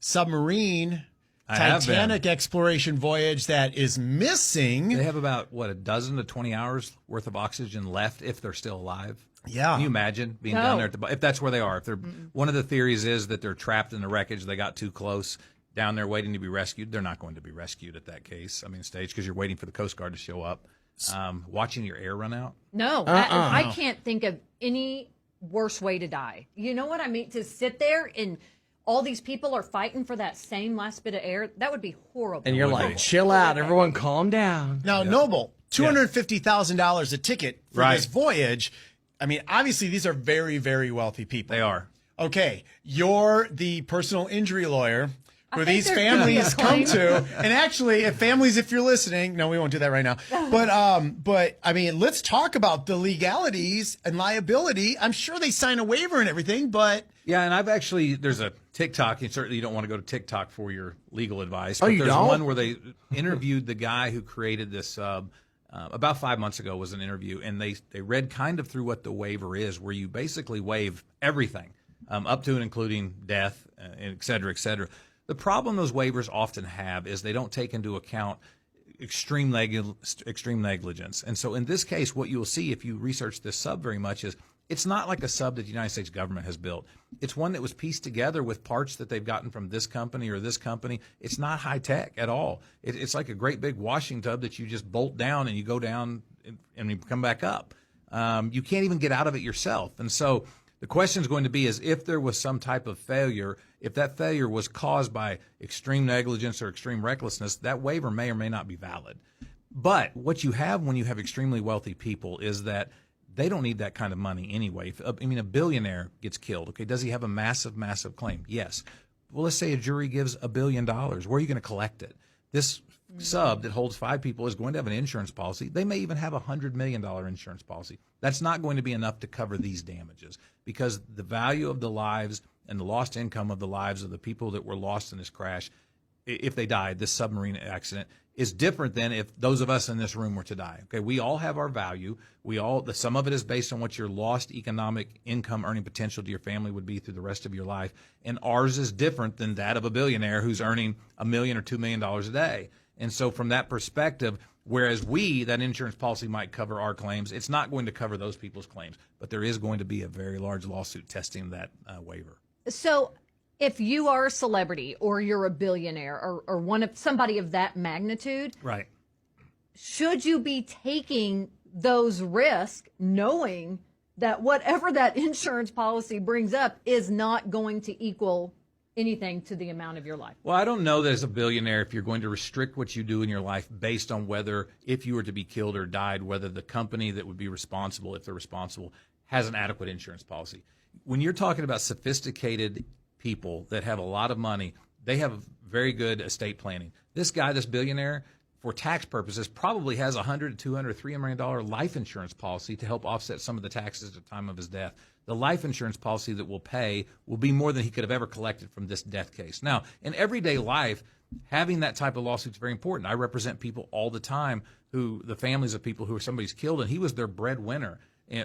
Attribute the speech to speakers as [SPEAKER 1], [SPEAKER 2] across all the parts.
[SPEAKER 1] submarine
[SPEAKER 2] I have
[SPEAKER 1] Titanic
[SPEAKER 2] been.
[SPEAKER 1] exploration voyage that is missing.
[SPEAKER 2] They have about, what, a dozen to 20 hours worth of oxygen left if they're still alive.
[SPEAKER 1] Yeah.
[SPEAKER 2] Can you imagine being down there if that's where they are? If they're one of the theories is that they're trapped in the wreckage, they got too close down there waiting to be rescued. They're not going to be rescued at that stage because you're waiting for the Coast Guard to show up. Watching your air run out.
[SPEAKER 3] No, I can't think of any worse way to die. You know what I mean? To sit there and all these people are fighting for that same last bit of air. That would be horrible.
[SPEAKER 4] And you're like, chill out, everyone, calm down.
[SPEAKER 1] Now, Noble, $250,000 a ticket for this voyage. I mean, obviously, these are very, very wealthy people.
[SPEAKER 2] They are.
[SPEAKER 1] Okay, you're the personal injury lawyer who these families come to. And actually, if you're listening, no, we won't do that right now. But I mean, let's talk about the legalities and liability. I'm sure they sign a waiver and everything, but
[SPEAKER 2] yeah, and there's a TikTok, and certainly you don't want to go to TikTok for your legal advice.
[SPEAKER 4] Oh,
[SPEAKER 2] but
[SPEAKER 4] you
[SPEAKER 2] there's
[SPEAKER 4] don't?
[SPEAKER 2] one where they interviewed the guy who created this sub. About 5 months ago was an interview, and they read kind of through what the waiver is, where you basically waive everything, up to and including death, et cetera, et cetera. The problem those waivers often have is they don't take into account extreme negligence. And so in this case, what you'll see if you research this sub very much is it's not like a sub that the United States government has built. It's one that was pieced together with parts that they've gotten from this company or this company. It's not high tech at all. It's like a great big washing tub that you just bolt down and you go down and you come back up. You can't even get out of it yourself. And so the question is going to be is if there was some type of failure, if that failure was caused by extreme negligence or extreme recklessness, that waiver may or may not be valid. But what you have when you have extremely wealthy people is that they don't need that kind of money anyway. A billionaire gets killed. Okay, does he have a massive, massive claim? Yes. Well, let's say a jury gives $1 billion. Where are you going to collect it? This sub that holds 5 people is going to have an insurance policy. They may even have a $100 million insurance policy. That's not going to be enough to cover these damages because the value of the lives and the lost income of the lives of the people that were lost in this crash, if they died, this submarine accident, is different than if those of us in this room were to die. Okay, we all have our value. Some of it is based on what your lost economic income earning potential to your family would be through the rest of your life, and ours is different than that of a billionaire who's earning $1 million or $2 million a day. And so from that perspective, whereas that insurance policy might cover our claims, it's not going to cover those people's claims. But there is going to be a very large lawsuit testing that waiver.
[SPEAKER 3] So if you are a celebrity or you're a billionaire or somebody of that magnitude,
[SPEAKER 2] right?
[SPEAKER 3] Should you be taking those risks knowing that whatever that insurance policy brings up is not going to equal anything to the amount of your life?
[SPEAKER 2] Well, I don't know that as a billionaire, if you're going to restrict what you do in your life based on whether, if you were to be killed or died, whether the company that would be responsible, if they're responsible, has an adequate insurance policy. When you're talking about sophisticated people that have a lot of money, they have very good estate planning. This guy, this billionaire, for tax purposes, probably has $100, $200, $300 million life insurance policy to help offset some of the taxes at the time of his death. The life insurance policy that will pay will be more than he could have ever collected from this death case. Now, in everyday life, having that type of lawsuit is very important. I represent people all the time the families of people who somebody's killed, and he was their breadwinner,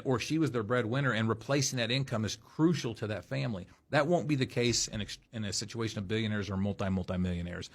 [SPEAKER 2] or she was their breadwinner, and replacing that income is crucial to that family. That won't be the case in a situation of billionaires or multimillionaires.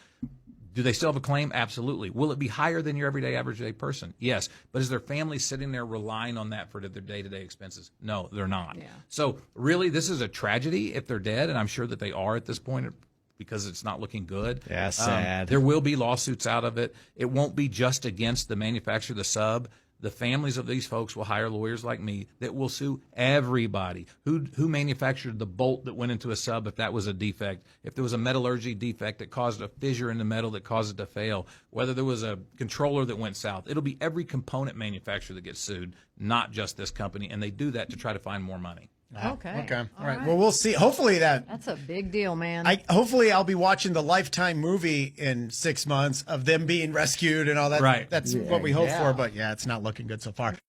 [SPEAKER 2] Do they still have a claim? Absolutely. Will it be higher than your everyday average day person? Yes. But is their family sitting there relying on that for their day-to-day expenses? No, they're not. Yeah. So really, this is a tragedy if they're dead, and I'm sure that they are at this point because it's not looking good.
[SPEAKER 4] Yeah, sad.
[SPEAKER 2] There will be lawsuits out of it. It won't be just against the manufacturer, the sub. The families of these folks will hire lawyers like me that will sue everybody who manufactured the bolt that went into a sub if that was a defect, if there was a metallurgy defect that caused a fissure in the metal that caused it to fail, whether there was a controller that went south. It'll be every component manufacturer that gets sued, not just this company, and they do that to try to find more money.
[SPEAKER 3] Okay.
[SPEAKER 1] All right. Well, we'll see. Hopefully that's
[SPEAKER 3] a big deal, man.
[SPEAKER 1] Hopefully I'll be watching the Lifetime movie in 6 months of them being rescued and all that.
[SPEAKER 2] Right.
[SPEAKER 1] That's what we hope for. But yeah, it's not looking good so far.